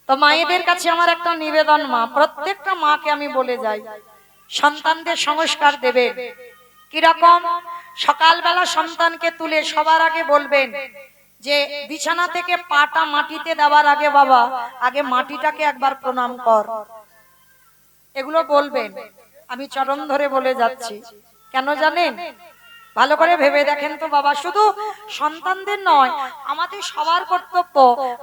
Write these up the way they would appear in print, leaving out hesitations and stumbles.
তো মায়েদের কাছে আমার একটা নিবেদন, মা প্রত্যেকটা মাকে আমি বলে যাই, সন্তানদের সংস্কার দেবে কিরকম? সকালবেলা সন্তানকে তুলে সবার আগে বলবেন যে বিছানা থেকে পাটা মাটিতে দেওয়ার আগে বাবা আগে মাটিটাকে একবার প্রণাম কর। এগুলো বলবেন, আমি চরণ ধরে বলে যাচ্ছি। কেন জানেন? ভালো করে ভেবে দেখেন তো বাবা, শুধু সন্তানদের নয়, আমাদের সবার কর্তব্য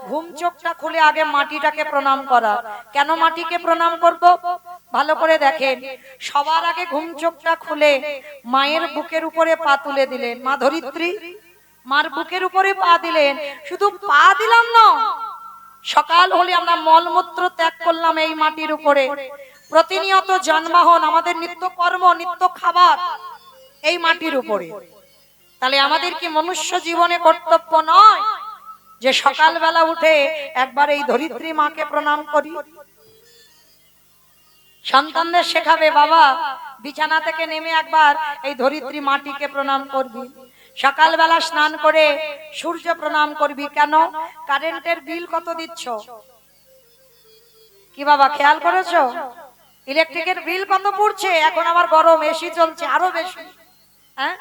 ঘুম চোখটা খুলে আগে মাটিটাকে প্রণাম করা। কেন মাটিকে প্রণাম করব? ভালো করে দেখেন, সবার আগে ঘুম চোখটা খুলে মায়ের বুকের উপরে পা তুলে দিলেন, মা ধরিত্রী মার বুকের উপরে পা দিলেন। শুধু পা দিলাম না, সকাল হলে আমরা মলমূত্র ত্যাগ করলাম এই মাটির উপরে। প্রতিনিয়ত যানবাহন, আমাদের নিত্য কর্ম, নিত্য খাবার এই মাটির উপরে। তাহলে আমাদের কি মনুষ্য জীবনে কর্তব্য নয় যে সকালবেলা উঠে একবার এই ধরিত্রী মাকে প্রণাম করি? সন্তানদের শেখাবে, বাবা বিছানা থেকে নেমে একবার এই ধরিত্রী মাটিকে প্রণাম করবি। সকালবেলা স্নান করে সূর্য প্রণাম করবি। কেন? কারেন্টের বিল কত দিচ্ছ কি বাবা, খেয়াল করেছো? ইলেকট্রিকের বিল কত পড়ছে? এখন আবার গরম, এসি চলছে আরো বেশি। হ্যাঁ,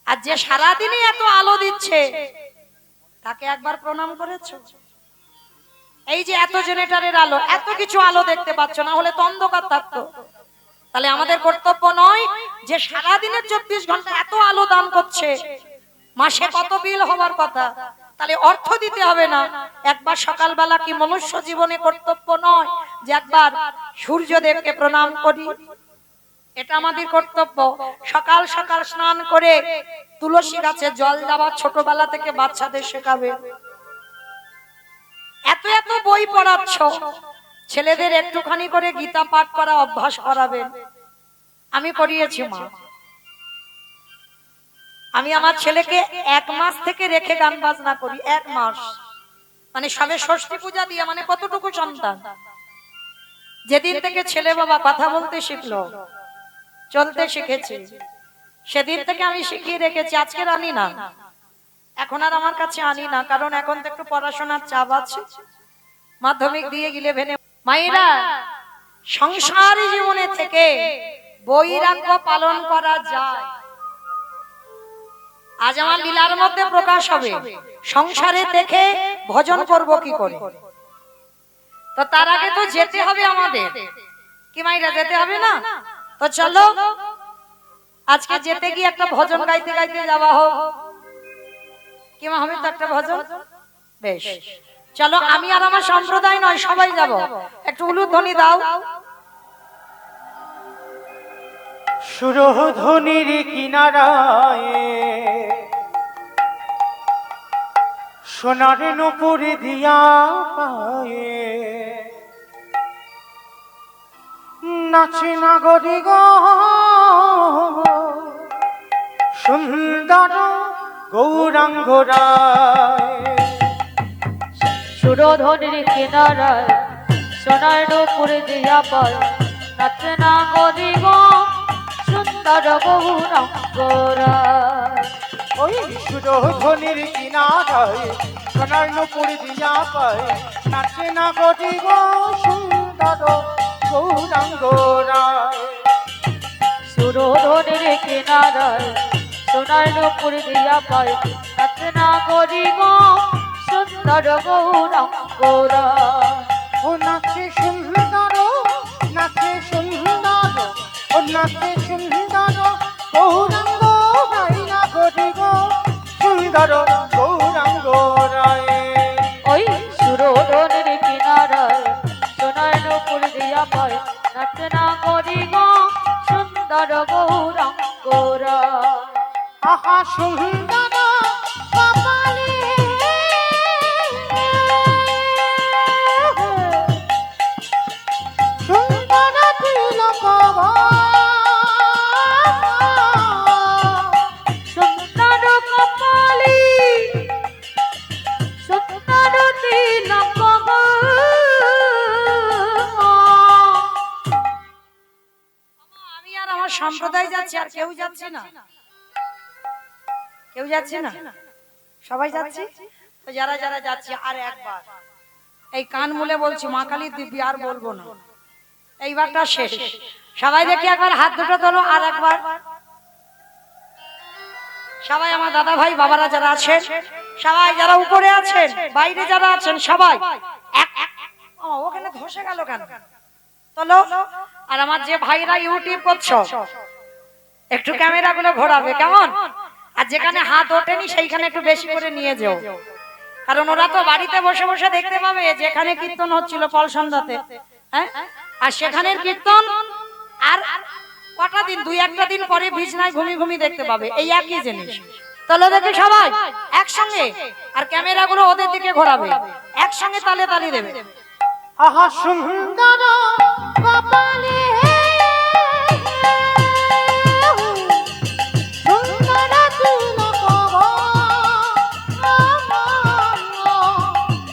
আর যে সারাদিনই এত আলো দিচ্ছে তাকে একবার প্রণাম করেছো? এই যে এত জেনারেটরের আলো, এত কিছু আলো দেখতে পাচ্ছ, না হলে তো অন্ধকার থাকতো। তাহলে আমাদের কর্তব্য নয় যে সারাদিনের 24 ঘন্টা এত আলো দান করছে, মাসে কত বিল হওয়ার কথা, তাহলে অর্থ দিতে হবে না? একবার সকালবেলা কি মনুষ্য জীবনে কর্তব্য নয় যে একবার সূর্যদেবকে প্রণাম করি? এটা আমাদের কর্তব্য। সকাল সকাল স্নান করে তুলসী গাছে জল দেওয়া ছোটবেলা থেকে বাচ্চাদের শেখাবে। এত এত বই পড়াচ্ছ, ছেলেদের একটুখানি করে গীতা পাঠ করা অভ্যাস করাবেন। আমি করিয়েছি মা, আমি আমার ছেলেকে 1 মাস থেকে রেখে গান বাজনা করি। 1 মাস মানে সবে ষষ্ঠী পূজা দিয়ে, মানে কতটুকু সন্তান? যেদিন থেকে ছেলে বাবা কথা বলতে শিখলো, চলতে শিখেছে, সেদিন থেকে আমি শিখিয়ে রেখেছি। আজকে আনি না, এখন আর আমার কাছে আনি না, কারণ এখন তো একটু পড়াশোনার চাপ আছে। মাধ্যমিক দিয়ে 11-এ। মায়েরা, সংসারী জীবনে থেকে বৈরাগ্য পালন করা যায়। আজ আমার লীলার মধ্যে প্রকাশ হবে সংসারে দেখে ভজন করব কি করে। তো তার আগে তো যেতে হবে আমাদের, কি মাইরা যেতে হবে না? তো চলো আজকে যেতে গিয়ে একটা ভজন গাইতে গাইতে যাওয়া হোক। কি মা, হবে তো একটা ভজন? বেশ, চলো আমি আর আমার সম্প্রদায় নয়, সবাই যাব। একটু উলুধ্বনি দাও। সুরধ্বনির কিনারায় সোনার নূপুর দিয়া পায়ে নাচে নাগরি গো সুন্দর গৌরাঙ্গ রায়। সুরধ্বনির কিনারায় সোনার নূপুর দিয়া পায় নাচে নাগরি গো সুন্দর গৌরাঙ্গ রায়। ওই সুরধ্বনির কিনারায় সোনার নূপুর দিয়া পায় নাচে নাগরি গো সুন্দর গৌরাঙ্গ রায়। সুরধ্বনির কিনারায় সোনার নূপুর দিয়া পায় নাচে নাগরি গো সুন্দর গৌরাঙ্গ রায়। ও নাচে সুন্দর, নাচে সুন্দর, ও নাচে সুন্দর গৌরাঙ্গ রায় নাগরি গো সুন্দর গৌরাঙ্গ রায়। ওই সুরধ্বনির কিনারায় সোনার নূপুর দিয়া পায় নাচে নাগরি গো সুন্দর গৌরাঙ্গ রায়। আহা সুন্দর কপালে সুন্দর তিলক গো, সুন্দর কপালি সুন্দর তিলক গো। আমি আর আমার সম্প্রদায় যাচ্ছি, আর কেউ যাচ্ছে না। কেউ যাচ্ছে না, সবাই যাচ্ছে। তো যারা যারা যাচ্ছে আর একবার এই কান মুলে বলছি মা কালী দিব্যি আর বলবো না, এইবারটা শেষ। সবাই দেখি একবার হাত দুটো তোলো, আর একবার সবাই আমার দাদা ভাই বাবারা যারা আছেন, সবাই যারা উপরে আছেন বাইরে যারা আছেন সবাই ওখানে ধসে গেল কেন তোলো। আর আমার যে ভাইরা ইউটিউব করছো একটু ক্যামেরা গুলো ঘোরাবে কেমন, আর যেখানে হাত ওঠেনি সেইখানে একটু বেশি করে নিয়ে যাও, কারণ ওরা তো বাড়িতে বসে বসে দেখতে পাবে যেখানে কীর্তন হচ্ছিল পল সন্ধ্যাতে, হ্যাঁ, আর সেখানের কীর্তন আর কটা দিন, দুই একটা দিন পরে বিছনায় ঘুমিয়ে ঘুমিয়ে দেখতে পাবে, এই একই জিনিস। তাহলে দেখে সবাই একসঙ্গে, আর ক্যামেরা গুলো ওদের দিকে ঘোরাবে, একসঙ্গে তালে তালি দেবে। আহা সুন্দর কপালে সুন্দর তিলক গো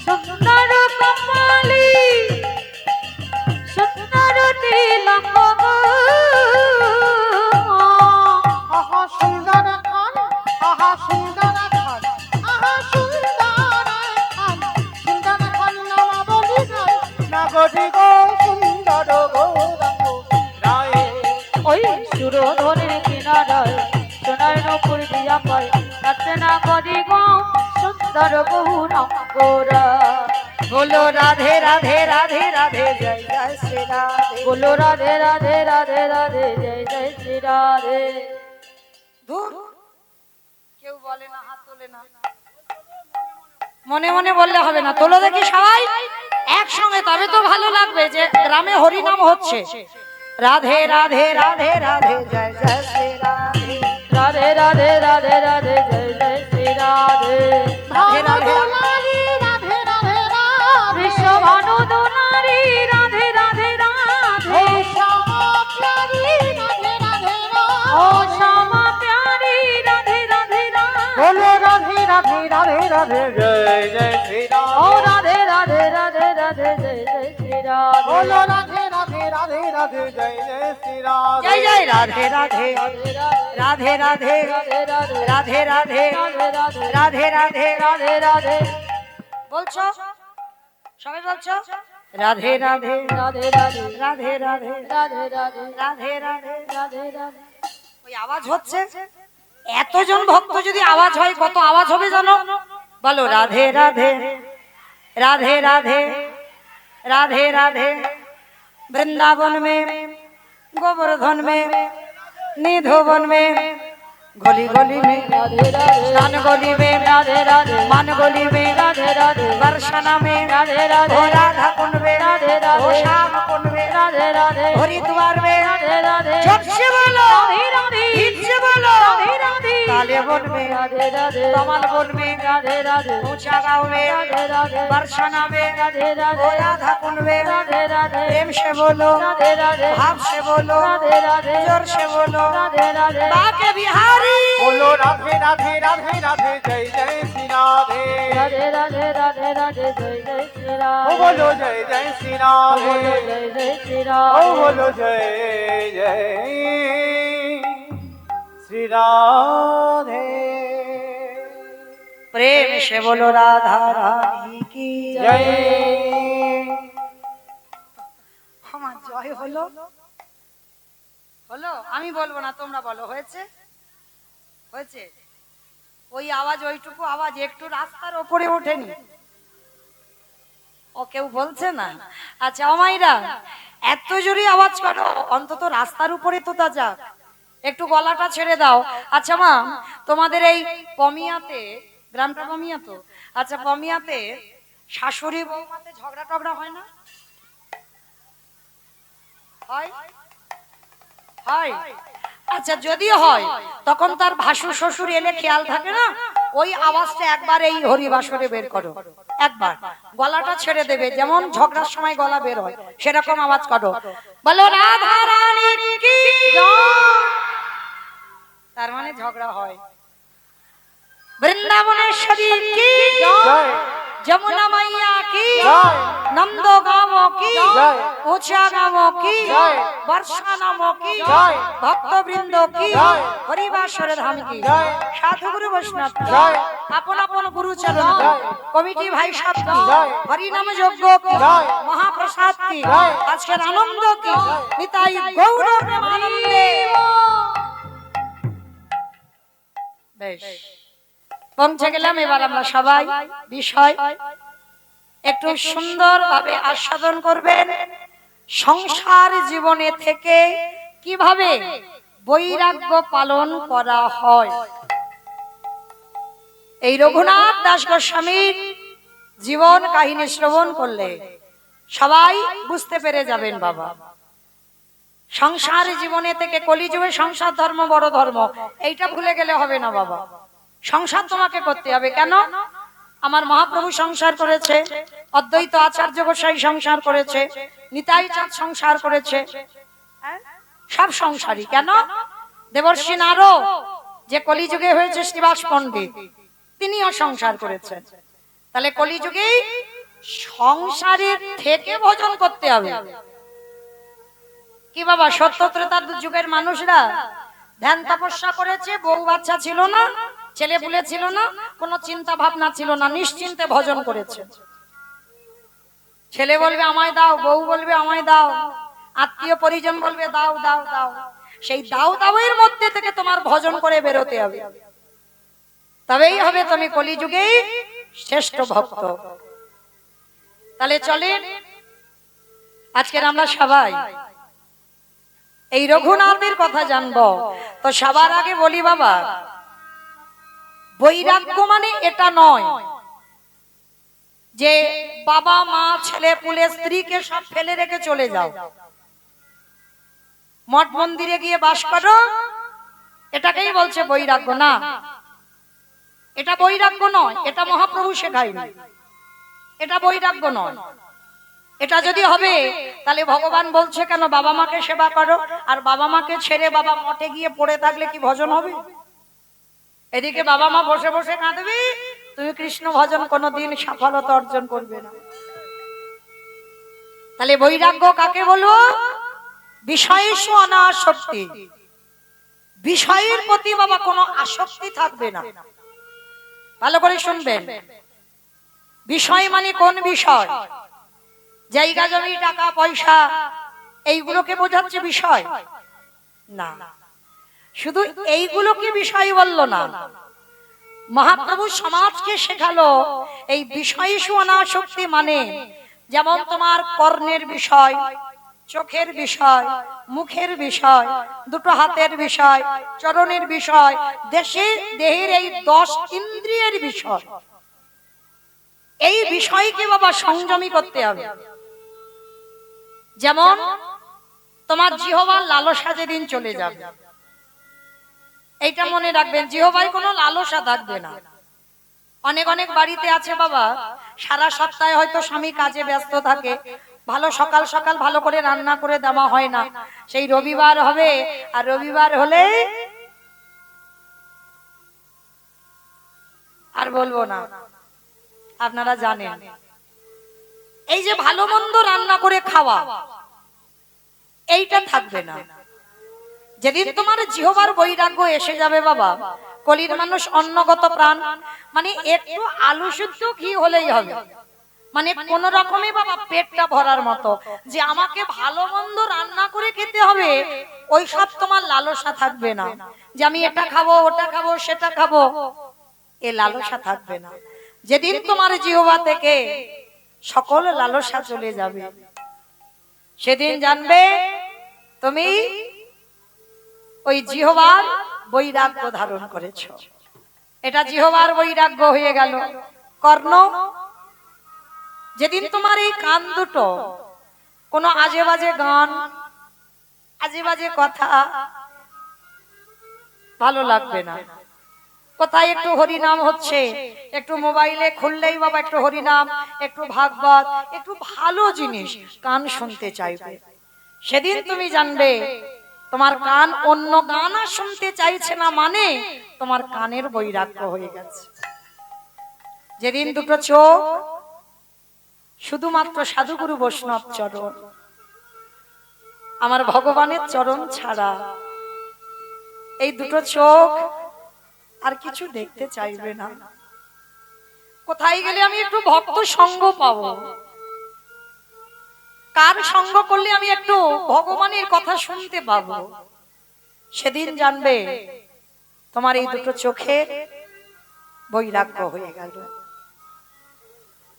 সুন্দর কপালি সুন্দর তিলক গো। আহা সুন্দর খান, আহা সুন্দর খান, আহা সুন্দর খান, সুন্দর খান নাম বলি যায় না গরি গো সুন্দর গৌরাঙ্গ রায়। ওই সুরধনের কিনারায় সোনার নপুর দিয়া পায় নাচে না করি গো সুন্দর গৌরাঙ্গরা। বলো রাধে রাধে রাধে রাধে জয় জয় শ্রী রাধে। বলো রাধে রাধে রাধে রাধে জয় জয় শ্রী রাধে। ধুর, কেউ বলে না, হাত তোলে না, মনে মনে বললে হবে না, তোলো দেখি সবাই একসঙ্গে, তবে তো ভালো লাগবে যে গ্রামে হরিনাম হচ্ছে। রাধে রাধে রাধে রাধে জয় জয় শ্রী রাধে। রাধে রাধে রাধে রাধে জয় জয় শ্রী রাধে। রাধে রাধে রাধে রাধে রাধে বিশ্বভানু দুলারি রাধে রাধে রাধে। ও শ্যামা প্যারি রাধে রাধে রাধে। বলো রাধে রাধে রাধে রাধে জয় জয় শ্রী ও রাধে। রাধে রাধে রাধে রাধে জয় জয় শ্রী রাধে। বলো রাধে রাধে রাধে রাধে জয় জয় শ্রী রাধে। জয় জয় রাধে রাধে রাধে রাধে রাধে রাধে রাধে রাধে রাধে রাধে রাধে রাধে রাধে রাধে। বলছো সবাই বলছো রাধে রাধে রাধে রাধে রাধে রাধে রাধে রাধে রাধে রাধে। রাধে রাধে। ওই আওয়াজ হচ্ছে, এতজন ভক্ত যদি আওয়াজ হয় কত আওয়াজ হবে জানো, বলো রাধে রাধে রাধে রাধে রাধে राधे वृंदावन में गोवर्धन में निधोवन में गली गली में राधे राधे स्नान गली में राधे राधे मान गली में राधे राधे बरसाना में राधे ओ राधे राधा कुंड में राधे ओ राधे श्याम कुंड में राधे राधे हरिद्वार में राधे राधे जब से बोलो राधे राधे फिर से बोलो राधे राधे काले वन में राधे राधे कमल वन में राधे राधे ऊंचा गाँव में राधे राधे बरसाना में राधे ओ राधे राधा कुंड में राधे राधे प्रेम से बोलो राधे राधे भाव से बोलो राधे राधे जोर से बोलो राधे राधे बाके बिहारी बोलो राधे राधे राधे राधे जय जय श्री राधे। राधे राधे राधे राधे जय जय श्री राधे। ओ बोलो जय जय श्री बोलो राधे। जय जय श्री ओ राधे। बोलो जय जय श्री राधे। प्रेम से बोलो राधा रानी की जय। আমার জয় হলো হলো, আমি বলবো না, তোমরা বলো হয়েছে হয়েছে। ওই আওয়াজ, ওইটুকু আওয়াজ একটু রাস্তার ওপরে ওঠেনি, ও কেউ বলছে না। আচ্ছা অমাইরা এত জোরে আওয়াজ করো, অন্তত রাস্তার উপরে তো তা যাক, একটু গলাটা ছেড়ে দাও। আচ্ছা মা, তোমাদের এই পমিয়াতে, গ্রামটা পমিয়া তো, আচ্ছা পমিয়াতে শাশুড়ি বৌমাতে ঝগড়া টগড়া হয় না? হয় হয়। আচ্ছা যদি হয় তখন তার ভাসুর শ্বশুর এলে খেয়াল থাকে না, ওই আওয়াজটা একবার এই হরিবাসরে বের করো, একবার গলাটা ছেড়ে দেবে, যেমন ঝগড়ার সময় গলা বের হয় সেরকম আওয়াজ করো, বলো রাধা রানী কি জয়। তার মানে ঝগড়া হয়। বৃন্দাবনেশ্বরী কি জয়। যমুনা মাইয়া কি, জয়। নন্দ গাঁও কি, জয়। উঁচা গাঁও কি, জয়। বর্ষা নাম কি, জয়। ভক্তবৃন্দ কি, জয়। হরিবাসর ধাম কি, জয়। সাধু গুরু বৈষ্ণব কি, জয়। আপন আপন গুরুচরণ কি, জয়। কমিটি ভাই সব কি, জয়। হরিনাম যজ্ঞ কি, জয়। মহাপ্রসাদ কি, জয়। আজকের আনন্দ কি, নিতাই গৌর প্রেমানন্দে। বেশ, পৌঁছে গেলাম। এবার আমরা সবাই বিষয় একটু সুন্দরভাবে আস্বাদন করবেন। সংসার জীবনে থেকে কিভাবে বৈরাগ্য পালন করা হয়, এই রঘুনাথ দাস গোস্বামীর জীবন কাহিনী শ্রবণ করলে সবাই বুঝতে পেরে যাবেন বাবা। সংসার জীবনে থেকে কলিযুগে সংসার ধর্ম বড় ধর্ম, এইটা ভুলে গেলে হবে না বাবা। সংসার তোমাকে করতে হবে। কেন? আমার মহাপ্রভু সংসার করেছে, অদ্বৈত আচার্য গোসাই সংসার করেছে, নিতাই চাঁদ সংসার করেছে, সব সংসারী। কেন? দেবর্ষী নারদ যে কলিযুগে হয়েছে শ্রীবাস পণ্ডিত, তিনিও সংসার করেছেন। তাহলে কলিযুগে সংসারের থেকে ভোজন করতে হবে। কি বাবা, সত্য ত্রেতার যুগের মানুষরা ধ্যান তপস্যা করেছে, বউ বাচ্চা ছিল না, ছেলে পুলে ছিল না, কোনো চিন্তা ভাবনা ছিল না, নিশ্চিন্তে ভজন করেছে। ছেলে বলবে আমায় দাও, বউ বলবে আমায় দাও, আত্মীয় পরিজন বলবে দাও দাও দাও। সেই দাও দাও এর মধ্যে থেকে তোমার ভজন করে বেরোতে হবে, তবেই হবে তুমি কলিযুগে শ্রেষ্ঠ ভক্ত। তাহলে চলেন আজকের আমরা সবাই এই রঘুনাথের কথা জানবো। তো সবার আগে বলি বাবা, বৈরাগ্য মানে এটা নয় যে বাবা মা ছেলে পুলে স্ত্রীকে সব ফেলে রেখে চলে যাও, মঠ মন্দিরে গিয়ে বাস করো, এটাকেই বলছে বৈরাগ্য। না, এটা বৈরাগ্য নয়, এটা মহাপ্রভু শেখায়নি, এটা বৈরাগ্য নয়। এটা যদি হবে তাহলে ভগবান বলছে কেন বাবা মাকে সেবা করো, আর বাবা মাকে ছেড়ে বাবা মঠে গিয়ে পড়ে থাকলে কি ভজন হবে? এদিকে বাবা মা বসে বসে কাঁদবে, তুমি কৃষ্ণ ভজন কোনোদিন সফলতা অর্জন করবে না। তাহলে বৈরাগ্য কাকে বলবো? বিষয়েষু অনাসক্তি, বিষয়ের প্রতি বাবা কোনো আসক্তি থাকবে না। ভালো করে শুনবেন, বিষয় মানে কোন বিষয়? জায়গা জমি টাকা পয়সা এইগুলোকে বোঝাচ্ছে বিষয় না। শুধু এইগুলোকে বিষয় বললো না, মহাপ্রভু সমাজকে শেখালো এই বিষয়েষু অনাসক্তি মানে যেমন তোমার কর্ণের বিষয়, চোখের বিষয়, মুখের বিষয়, দুটো হাতের বিষয়, চরণের বিষয়, দেহের এই 10 ইন্দ্রিয়ের বিষয়, এই বিষয়কে বাবা সংযমী করতে হবে। যেমন তোমার জিহ্বার লালসা যেদিন চলে যাবে, এইটা মনে রাখবেন, জিহ্বায় কোনো লালসা থাকবে না। অনেক অনেক বাড়িতে আছে বাবা, সারা সপ্তাহে হয়তো স্বামী কাজে ব্যস্ত থাকে, ভালো সকাল সকাল ভালো করে রান্না করে দেওয়া হয় না, সেই রবিবার হবে, আর রবিবার হলে আর বলবো না, আপনারা জানেন, এই যে ভালো মন্দ রান্না করে খাওয়া, এইটা থাকবে না। যেদিন তোমার জিহ্বার বৈরাগ্য এসে যাবে বাবা, কলির মানুষ অন্নগত প্রাণ, মানে একটু আলু সিদ্ধ ঘি হলেই হবে, মানে কোন রকমে বাবা পেটটা ভরার মতো, যে আমাকে ভালো মন্দ রান্না করে খেতে হবে, ওই সব তোমার লালসা থাকবে না, যে আমি এটা খাবো ওটা খাবো সেটা খাবো, এ লালসা থাকবে না। যেদিন তোমার জিহ্বা থেকে সকল লালসা চলে যাবে, সেদিন জানবে তুমি ওই জিহ্বার বৈরাগ্য ধারণ করেছো। এটা জিহ্বার বৈরাগ্য হয়ে গেল। কর্ণ, যেদিন তোমার এই কান দুটো কোনো আজে বাজে গান, আজে বাজে কথা ভালো লাগবে না, কোথায় একটু হরিনাম হচ্ছে, একটু মোবাইলে খুললেই বাবা একটু হরিনাম, একটু ভাগবত, একটু ভালো জিনিস কান শুনতে চাইবে, সেদিন তুমি জানবে তোমার কান অন্য গান আর শুনতে চাইছে না, মানে তোমার কানের বৈরাগ্য হয়ে গেছে। যেদিন দুটো চোখ শুধুমাত্র সাধুগুরু বৈষ্ণব চরণ, আমার ভগবানের চরণ ছাড়া এই দুটো চোখ আর কিছু দেখতে চাইবে না। কোথায় গেলে আমি একটু ভক্ত সঙ্গ পাবো, কার সঙ্গ করলে আমি একটু ভগবানের কথা শুনতে পাবো, সেদিন জানবে তোমার এই দুটো চোখে বৈরাগ্য হয়ে গেল।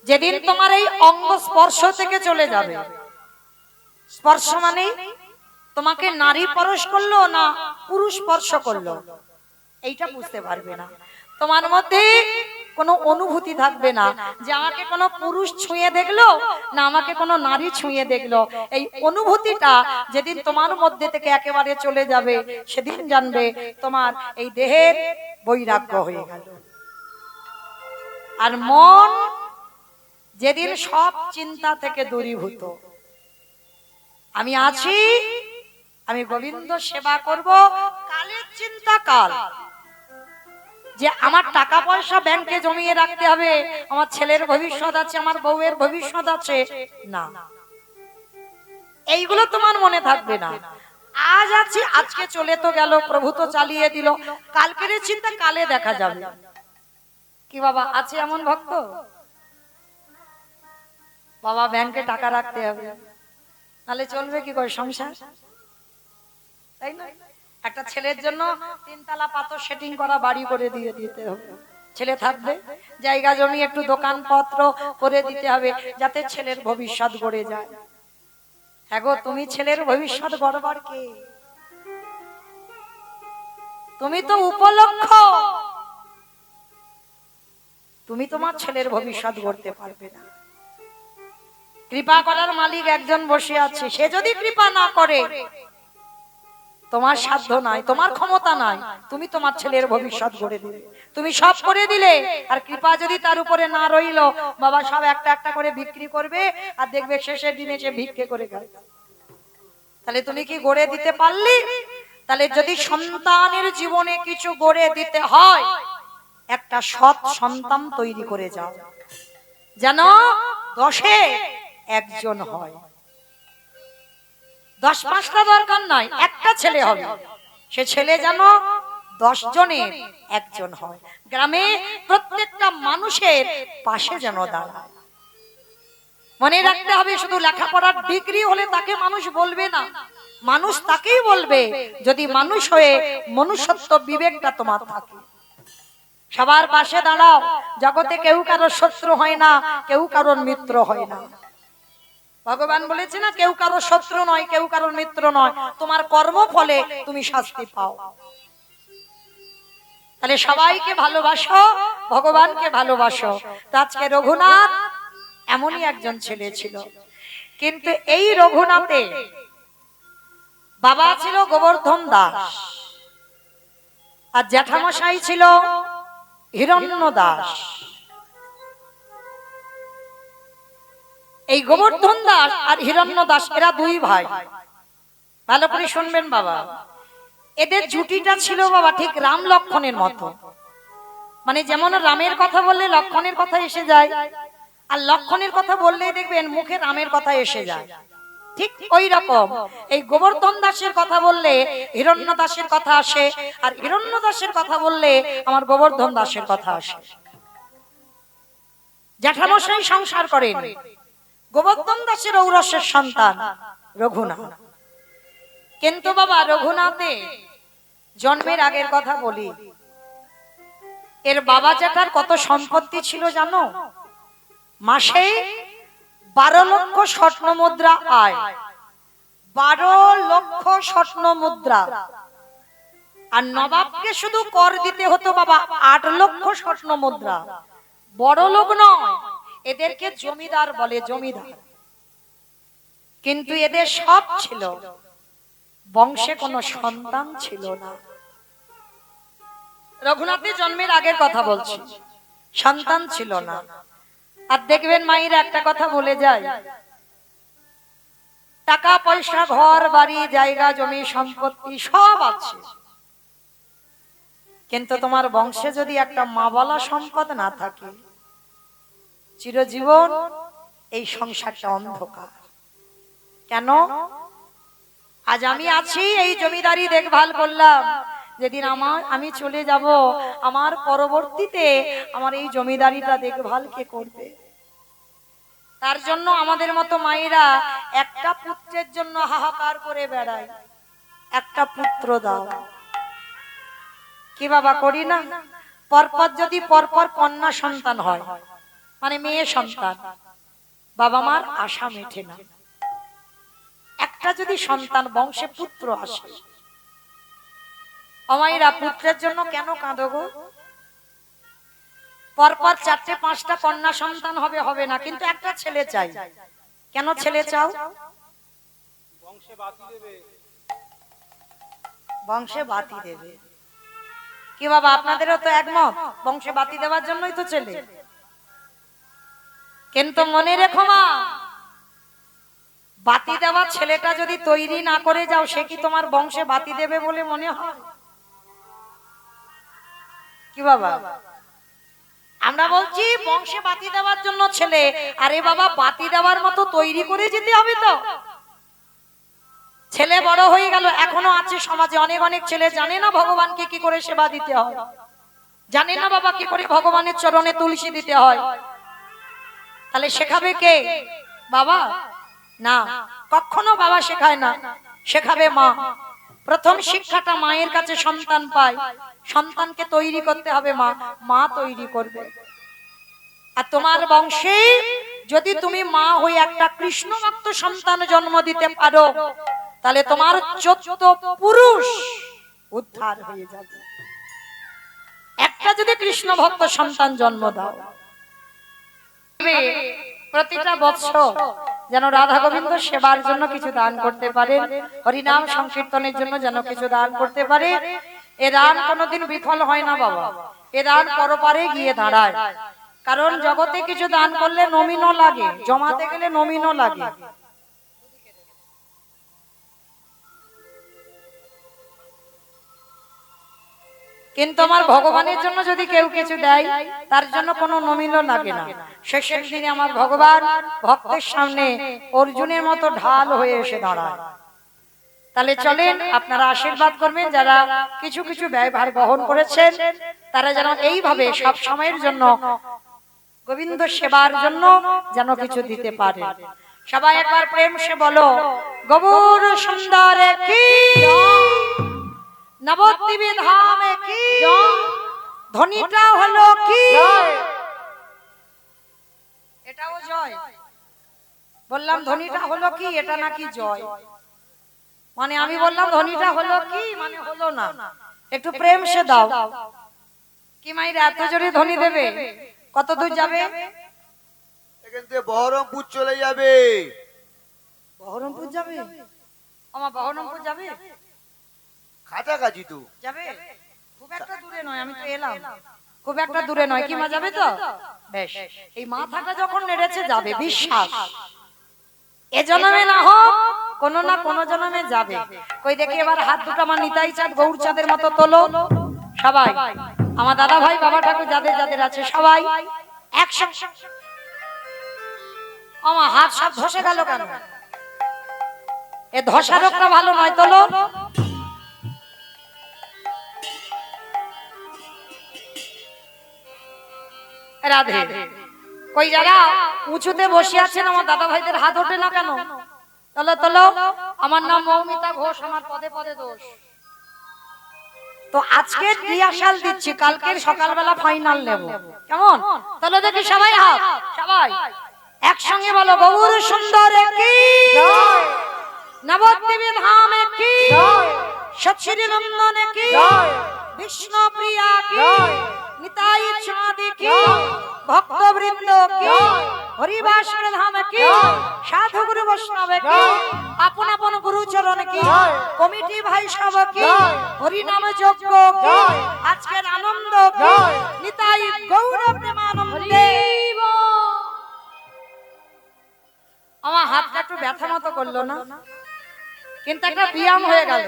যেদিন তোমার এই অঙ্গ স্পর্শ থেকে চলে যাবে, স্পর্শ মানে তোমাকে নারী পরশ করলো না পুরুষ স্পর্শ করলো এইটা বুঝতে পারবে না। তোমার মধ্যে কোনো অনুভূতি থাকবে না যে আমাকে কোনো পুরুষ ছুঁয়ে দেখলো না আমাকে কোনো নারী ছুঁয়ে দেখলো। এই অনুভূতিটা যেদিন তোমার মধ্যে থেকে একেবারে চলে যাবে, সেদিন জানবে তোমার এই দেহের বৈরাগ্য হয়ে গেল। আর মন যেদিন সব চিন্তা থেকে দূরীভূত, আমি আছি, আমি গোবিন্দ সেবা করব, কালের চিন্তা কাল, যে আমার টাকা পয়সা ব্যাংকে জমিয়ে রাখতে হবে, আমার ছেলের ভবিষ্যৎ আছে, আমার বউয়ের ভবিষ্যৎ আছে, না, এইগুলো তোমার মনে থাকবে না। আজ আছি, আজকে চলে তো গেল, প্রভু তো চালিয়ে দিল, কালকের চিন্তা কালে দেখা যাবে। কি বাবা আছে এমন ভক্ত? বাবা ব্যাংকে টাকা রাখতে হবে, তাহলে চলবে কি করে সংসার, তাই না? একটা ছেলের জন্য 3 তলা পাথর সেটিং করা বাড়ি করে দিয়ে দিতে হবে, ছেলে থাকবে, জায়গা জমি একটু দোকানপত্র করে দিতে হবে, যাতে ছেলের ভবিষ্যৎ গড়ে যায়। এগো তুমি ছেলের ভবিষ্যৎ গড়বার কে? তুমি তো উপলক্ষ, তুমি তোমার ছেলের ভবিষ্যৎ গড়তে পারবে না। কৃপা করার মালিক একজন বসে আছে, সে যদি কৃপা না করে, তোমার সাধ্য নাই, তোমার ক্ষমতা নাই, তুমি তোমার ছেলের ভবিষ্যৎ গড়ে দিলে, তুমি সব করে দিলে, আর কৃপা যদি তার উপরে না রইল, বাবা সব একটা একটা করে বিক্রি করবে, আর দেখবে শেষের দিনে সে ভিক্ষে করে খায়। তাহলে তুমি কি গড়ে দিতে পারলি? তাহলে যদি সন্তানের জীবনে কিছু গড়ে দিতে হয়, একটা সৎ সন্তান তৈরি করে যাও, যেন 10-এ 1 হয়। 10-5টা দরকার নাই, একটা ছেলে হবে, সে ছেলে যেন 10 জনের 1 হয়, গ্রামে প্রত্যেকটা মানুষের পাশে যেন দাঁড়ায়। মনে রাখতে হবে, শুধু লেখাপড়ার ডিগ্রি হলে তাকে মানুষ বলবে না, মানুষ তাকেই বলবে যদি মানুষ হয়ে মনুষ্যত্ব বিবেকটা তোমার থাকে। সবার পাশে দাঁড়াও, জগতে কেউ কারোর শত্রু হয় না, কেউ কারোর মিত্র হয় না। ভগবান বলেছে না, কেউ কারোর শত্রু নয়, কেউ কারোর মিত্র নয়, তোমার কর্ম ফলে তুমি শাস্তি পাও। তাহলে সবাইকে ভালোবাসো, ভগবানকে ভালোবাসো। তো আজকে রঘুনাথ এমনই একজন ছেলে ছিল, কিন্তু এই রঘুনাথে বাবা ছিল গোবর্ধন দাস, আর জ্যাঠামশাই ছিল হিরণ্য দাস। এই গোবর্ধন দাস আর হিরণ্য দাস এরা 2 ভাই। ভালো করে শুনবেন বাবা, এদের জুটিটা ছিল বাবা ঠিক রাম লক্ষণের মতো। মানে যেমন রামের কথা বললে লক্ষণের কথা এসে যায়, আর লক্ষণের কথা বললেই দেখবেন মুখে রামের কথা এসে যায়, ঠিক ওই রকম এই গোবর্ধন দাসের কথা বললে হিরণ্য দাসের কথা আসে, আর হিরণ্য দাসের কথা বললে আমার গোবর্ধন দাসের কথা আসে। জ্যাঠামশাই সংসার করেন, গোবর্ধন দাসের ঔরসের সন্তান রঘুনাথ। কিন্তু বাবা রঘুনাথে জন্মের আগের কথা বলি, এর বাবা জ্যাঠার কত সম্পত্তি ছিল জানো? মাসে 12 লক্ষ স্বর্ণ মুদ্রা আয়, 12 লক্ষ স্বর্ণ মুদ্রা। আর নবাবকে শুধু কর দিতে হতো বাবা 8 লক্ষ স্বর্ণ মুদ্রা। বড় লোক নয়, এদেরকে জমিদার বলে, জমিদার। কিন্তু এদের সব ছিল, বংশে কোনো সন্তান ছিল না। রঘুনাথের জন্মের আগের কথা বলছি, সন্তান ছিল না। আর দেখবেন মায়েরা একটা কথা বলে যায়, টাকা পয়সা ঘর বাড়ি জায়গা জমি সম্পত্তি সব আছে, কিন্তু তোমার বংশে যদি একটা মা বলা সম্পদ না থাকে, চিরজীবন এই সংসারটা অন্ধকার। কেন? আজ আমি আছি, এই জমিদারি দেখভাল করলাম, যেদিন আমি চলে যাব আমার পরবর্তীতে আমার এই জমিদারিটা দেখভাল কে করবে? তার জন্য আমাদের মতো মায়েরা একটা পুত্রের জন্য হাহাকার করে বেড়ায়, একটা পুত্র দাও। কি বাবা করি না? পরপর যদি পরপর কন্যা সন্তান হয়, মানে মেয়ে সন্তান, বাবা মার আশা মেটে না। একটা যদি সন্তান বংশে পুত্র আসে, অমাইরা পুত্রের জন্য কেন কাঁদো গো? পরপর 4-5টা কন্যা সন্তান হবে, হবে না, কিন্তু একটা ছেলে চাই। কেন ছেলে চাও? বংশে বাতি দেবে। বংশে বাতি দেবে। কি বাবা আপনাদেরও তো একমত, বংশে বাতি দেওয়ার জন্যই তো ছেলে। কিন্তু মনে রেখো মা, বাতি দেওয়া ছেলেটা যদি তৈরি না করে যাও, সে কি তোমার বংশে বাতি দেবে বলে মনে হয়? কি বাবা? আমরা বলছি বংশে বাতি দেওয়ার জন্য ছেলে, আরে বাবা বাতি দেওয়ার মতো তৈরি করে যেতে হবে তো। ছেলে বড় হয়ে গেল, এখনো আছে সমাজে অনেক অনেক ছেলে জানে না ভগবানকে কি করে সেবা দিতে হয়, জানে না বাবা কি করে ভগবানের চরণে তুলসী দিতে হয়। তাহলে শেখাবে কে? বাবা না, কখনো বাবা শেখায় না, শেখাবে মা। প্রথম শিক্ষাটা মায়ের কাছে সন্তান পায়, সন্তানকে তৈরি করতে হবে মা, মা তৈরি করবে। আর তোমার বংশে যদি তুমি মা হয়ে একটা কৃষ্ণ ভক্ত সন্তান জন্ম দিতে পারো, তাহলে তোমার 14 পুরুষ উদ্ধার হয়ে যাবে। একটা যদি কৃষ্ণ ভক্ত সন্তান জন্ম দাও, প্রতিটা বৎসর যেন রাধা গোবিন্দ সেবার জন্য কিছু দান করতে পারে, হরিনাম সংকীর্তনের জন্য যেন কিছু দান করতে পারে। এ দান কোনোদিন বিফল হয় না বাবা, এ দান পরপারে গিয়ে দাঁড়ায়। কারণ জগতে কিছু দান করলে নমিনও লাগে, জমাতে গেলে নমিনও লাগে। কিন্তু আমার ভগবানের জন্য যদি কেউ কিছু দেয়, তার জন্য কোনো নমিনও লাগে না। শেষের দিনে আমার ভগবান ভক্তের সামনে অর্জুনের মতো ঢাল হয়ে এসে দাঁড়ায়। তাহলে চলেন আপনারা আশীর্বাদ করবেন, যারা কিছু কিছু ব্যয়ভার বহন করেছেন তারা যেন এইভাবে সব সময়ের জন্য গোবিন্দ সেবার জন্য যেন কিছু দিতে পারে। সবাই একবার প্রেম সে বলো, গৌর সুন্দর কি, নবদ্বীপ ধামে কি, ধ্বনিটা হলো কি, এটাও জয়। বললাম ধ্বনিটা হলো কি, এটা নাকি জয়। মানে আমি বললাম ধ্বনিটা হলো কি, মানে হলো না। একটু প্রেম সে দাও। কি মাইরা এত জোরে ধ্বনি দেবে? কত দূর যাবে? এখান থেকে বহরমপুর চলে যাবে। বহরমপুর যাবে? আমার বহরমপুর যাবে, কাছাকাছি তো যাবে, খুব একটা দূরে নয়। আমি তো এলাম, খুব একটা দূরে নয়। কি মা যাবে তো? বেশ, এই মাথাটা যখন নেড়েছে যাবে, বিশ্বাস। এ জন্মে না হোক, কোনো না কোনো জন্মে যাবে। কই দেখি এবার হাত দুটো আমার নিতাই চাঁদ গৌর চাঁদের মতো তোলো সবাই। আমার দাদা ভাই বাবা ঠাকুর যাদের যাদের আছে সবাই একসঙ্গে। আমার হাত সব ধসে গেল কেন? এ ধসা রোগটা ভালো নয়, তোলো। রাধে। কই যারা উঁচুতে বসে আছেন আমার দাদা ভাইদের হাত ওঠে না কেন? তোলো তোলো। আমার নাম মৌমিতা ঘোষ, আমার পদে পদে দোষ। তো আজকে রিহার্সাল দিচ্ছি, কালকের সকালবেলা ফাইনাল নেব, কেমন? তাহলে দেখি সবাই হাত, সবাই একসঙ্গে বলো, গৌর সুন্দর কি, নবদ্বীপ ধামে কি, সচ্চিরি নন্দন কি, বিষ্ণু প্রিয়া কি, নিতাই চাঁদ কি, ভক্তবৃন্দ কি, হরিবাস ধাম কি, সাধু গুরু বৈষ্ণব কি, আপন আপন গুরু চরণ কি, কমিটি ভাই সব কি, হরিনাম যজ্ঞ কি, আজকের আনন্দ কি, নিতাই গৌর প্রেমানন্দে। আমার হাতটা একটু ব্যথা মতো করলো না, কিন্তু একটা ব্যায়াম হয়ে গেল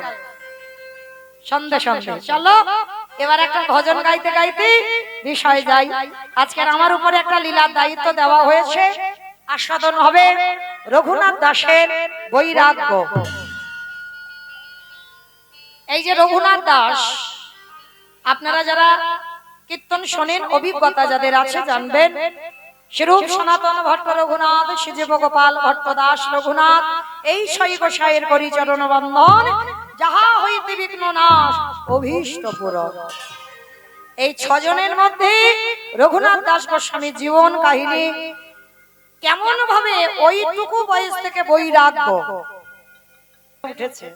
সন্ধ্যে সন্ধ্যে। চলো এবার একটা ভজন গাইতে গাইতে বিষয় যাই। আজকের আমার উপরে একটা লীলার দায়িত্ব দেওয়া হয়েছে, আস্বাদন হবে রঘুনাথ দাসের বৈরাগ্য। এই যে রঘুনাথ দাস, আপনারা যারা কীর্তন শোনেন, অভিজ্ঞতা যাদের আছে জানবেন, শ্রীরূপ সনাতন ভট্ট রঘুনাথ, শ্রীজীব গোপাল ভট্ট দাস রঘুনাথ, এই ছয় গোসাইয়ের পরিচরণ বন্ধন, যাহা হইতে বিঘ্ন নাশ, অভীষ্ট পূরণ। এই ছজনের মধ্যে রঘুনাথ দাস গোস্বামীর জীবন কাহিনী কেমন ভাবে ওইটুকু বয়স থেকে বৈরাগ্য উঠেছে।